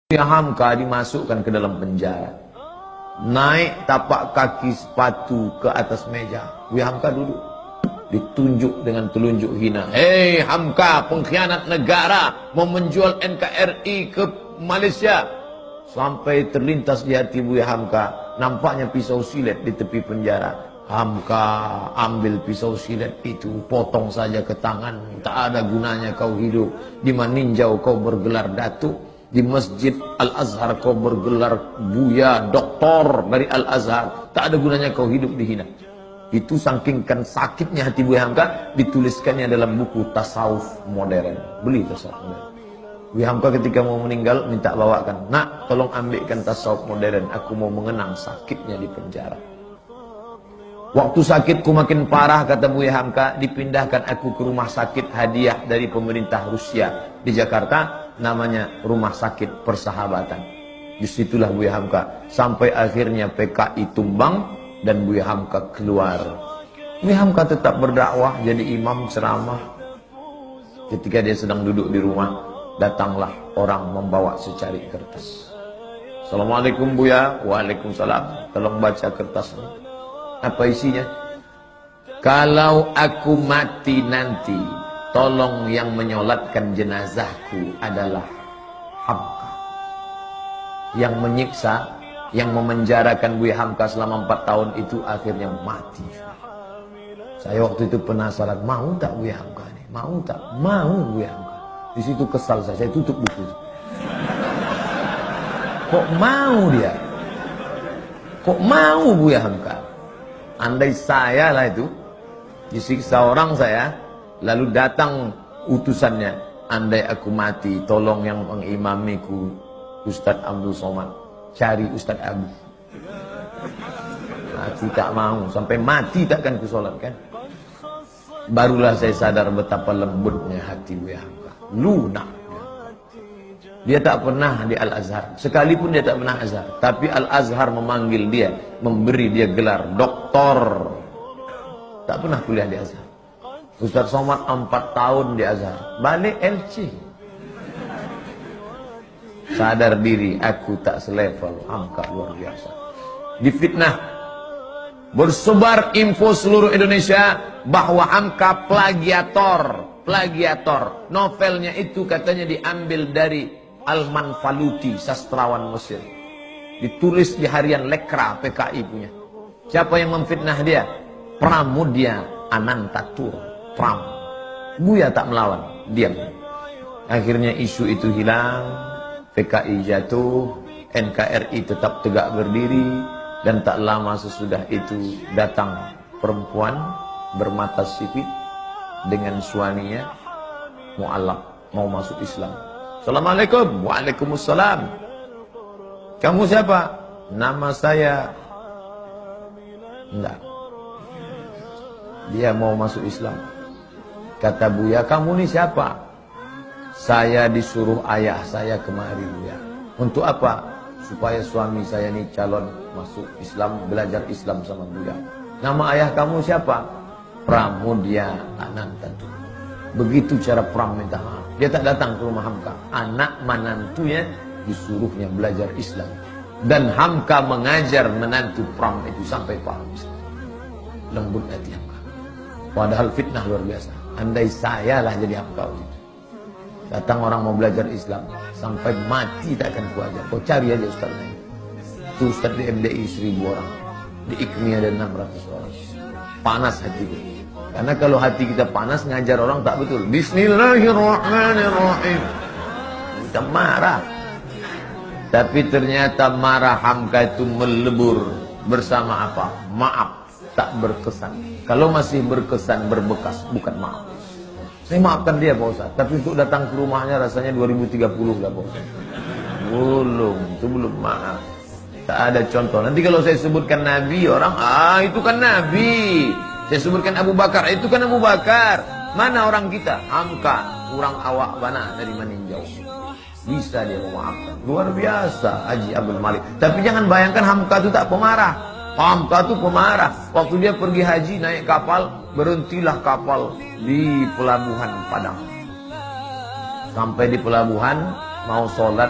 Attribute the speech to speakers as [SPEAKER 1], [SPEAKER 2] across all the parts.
[SPEAKER 1] Buya Hamka dimasukkan ke dalam penjara. Naik tapak kaki sepatu ke atas meja. Buya Hamka duduk. Ditunjuk dengan telunjuk hina. Hei Hamka, pengkhianat negara, mau menjual NKRI ke Malaysia. Sampai terlintas di hati Buya Hamka. Nampaknya pisau silet di tepi penjara. Hamka, ambil pisau silet itu, potong saja ke tangan. Tak ada gunanya kau hidup. Di Maninjau kau bergelar datuk. Di Masjid Al-Azhar kau bergelar buya, doktor dari Al-Azhar. Tak ada gunanya kau hidup dihina. Itu saking sakitnya hati Buya Hamka, dituliskannya dalam buku Tasawuf Modern. Beli Tasawuf Modern. Buya Hamka ketika mau meninggal minta bawakan, nak tolong ambilkan Tasawuf Modern, aku mau mengenang sakitnya di penjara. Waktu sakitku makin parah, kata Buya Hamka, dipindahkan aku ke rumah sakit hadiah dari pemerintah Rusia di Jakarta, namanya Rumah Sakit Persahabatan. Disitulah Buya Hamka sampai akhirnya PKI tumbang dan Buya Hamka keluar. Buya Hamka tetap berdakwah, jadi imam ceramah. Ketika dia sedang duduk di rumah, datanglah orang membawa secari kertas. Assalamualaikum Buya. Waalaikumsalam. Tolong baca kertasnya. Apa isinya? Kalau aku mati nanti, tolong yang menyolatkan jenazahku adalah Hamka. Yang menyiksa, yang memenjarakan Buya Hamka selama 4 tahun itu akhirnya mati. Saya waktu itu penasaran, mau tak Buya Hamka ini? Mau tak? Mau Buya Hamka. Di situ kesal saya tutup buku. Kok mau dia? Kok mau Buya Hamka? Andai saya lah itu disiksa orang saya, lalu datang utusannya, andai aku mati, tolong yang mengimamiku Ustadz Abdul Somad, cari Ustadz Abu. Mati tak mau, sampai mati takkan kusolatkan. Barulah saya sadar betapa lembutnya hati Buya Hamka, lunak. Dia tak pernah di Al-Azhar, sekalipun dia tak pernah Azhar, tapi Al-Azhar memanggil dia, memberi dia gelar doktor. Tak pernah kuliah di Azhar. Ustadz Somad 4 tahun di Azhar, balik LC. Sadar diri, aku tak selevel. Hamka luar biasa. Difitnah, bersebar info seluruh Indonesia bahwa Hamka plagiator. Novelnya itu katanya diambil dari Al-Manfaluti, sastrawan Mesir. Ditulis di harian Lekra, PKI punya. Siapa yang memfitnah dia? Pramudia Anantatur, Pram. Buya tak melawan, diam. Akhirnya isu itu hilang, PKI jatuh, NKRI tetap tegak berdiri, dan tak lama sesudah itu datang perempuan bermata sipit dengan suaminya mu'alaf, mau masuk Islam. Assalamualaikum. Waalaikumsalam. Kamu siapa? Nama saya. Enggak. Dia mau masuk Islam. Kata Buya, kamu ni siapa? Saya disuruh ayah saya kemari Buya. Untuk apa? Supaya suami saya ni calon masuk Islam, belajar Islam sama Buya. Nama ayah kamu siapa? Pramudia Anantatur. Begitu cara Pram minta maaf. Dia tak datang ke rumah Hamka. Anak menantunya disuruhnya belajar Islam. Dan Hamka mengajar menantu Pram itu sampai paham Islam. Lembut hati Hamka. Padahal fitnah luar biasa. Andai saya lah jadi Hamka itu. Datang orang mau belajar Islam, sampai mati tak akan kuajar. Kau cari aja ustaznya. Itu ustaz di MDI 1000 orang. Di IKMI ada 600 orang. Panas hatiku. Karena kalau hati kita panas, ngajar orang tak betul. Bismillahirrahmanirrahim. Kita marah. Tapi ternyata marah Hamka itu melebur bersama apa? Maaf, tak berkesan. Kalau masih berkesan, berbekas, bukan maaf. Saya maafkan dia Pak Ustaz, tapi untuk datang ke rumahnya rasanya 2030 lah Pak Ustaz. Itu belum maaf. Tak ada contoh. Nanti kalau saya sebutkan Nabi, orang, itu kan Nabi. Saya sebutkan Abu Bakar, itu kan Abu Bakar. Mana orang kita? Hamka, kurang awak bana dari Maninjau. Bisa dia memaafkan. Luar biasa Haji Abdul Malik. Tapi jangan bayangkan Hamka itu tak pemarah. Hamka itu pemarah. Waktu dia pergi haji naik kapal, berhentilah kapal di pelabuhan Padang. Sampai di pelabuhan, mau sholat,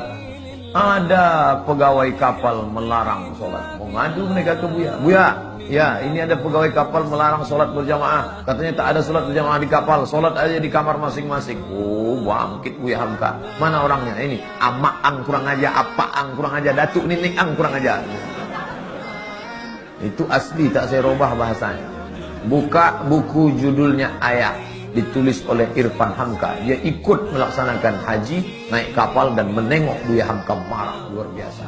[SPEAKER 1] Ada pegawai kapal melarang sholat. Mau ngadu mereka ke Buya. Buya, ya ini ada pegawai kapal melarang sholat berjamaah. Katanya tak ada sholat berjamaah di kapal. Sholat aja di kamar masing-masing. Oh, bangkit Buya Hamka. Mana orangnya? Ini Amaang kurang aja, Apaang kurang aja, Datuk Ninik Ang kurang aja. Itu asli, tak saya robah bahasanya. Buka buku judulnya Ayah, ditulis oleh Irfan Hamka. Dia ikut melaksanakan haji, naik kapal dan menengok Buya Hamka marah luar biasa.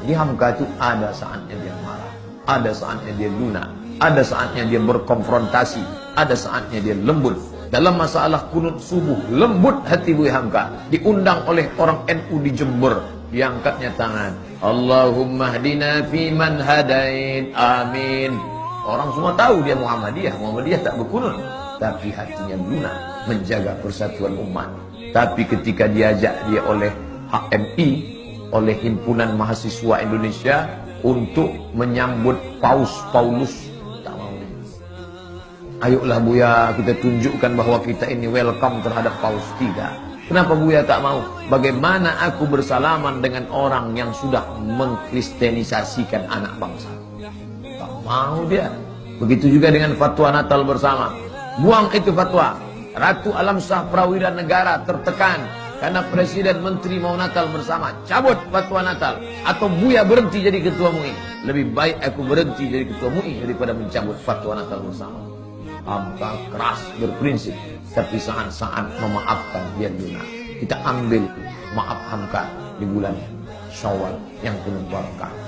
[SPEAKER 1] Jadi Hamka itu ada saatnya dia marah, ada saatnya dia lunak, ada saatnya dia berkonfrontasi, ada saatnya dia lembut. Dalam masalah kunut subuh, lembut hati Buya Hamka. Diundang oleh orang NU di Jember, diangkatnya tangan. Allahumma hdina fi man hadain, amin. Orang semua tahu dia Muhammadiyah. Muhammadiyah tak berkunut, tapi hatinya lunak menjaga persatuan umat. Tapi ketika diajak dia oleh HMI, oleh Himpunan Mahasiswa Indonesia untuk menyambut Paus Paulus, tak mau. Ayolah Buya, kita tunjukkan bahwa kita ini welcome terhadap Paus. Tidak. Kenapa Buya tak mau? Bagaimana aku bersalaman dengan orang yang sudah mengkristenisasikan anak bangsa? Tak mau dia. Begitu juga dengan fatwa Natal bersama. Buang itu fatwa. Ratu Alamsyah Prawira Negara tertekan karena Presiden Menteri mau Natal bersama. Cabut fatwa Natal. Atau Buya berhenti jadi ketua MUI. Lebih baik aku berhenti jadi ketua MUI daripada mencabut fatwa Natal bersama. Hamka keras berprinsip, tapi saat-saat memaafkan dia lunak. Kita ambil maaf Hamka di bulan Syawal yang penuh barakah.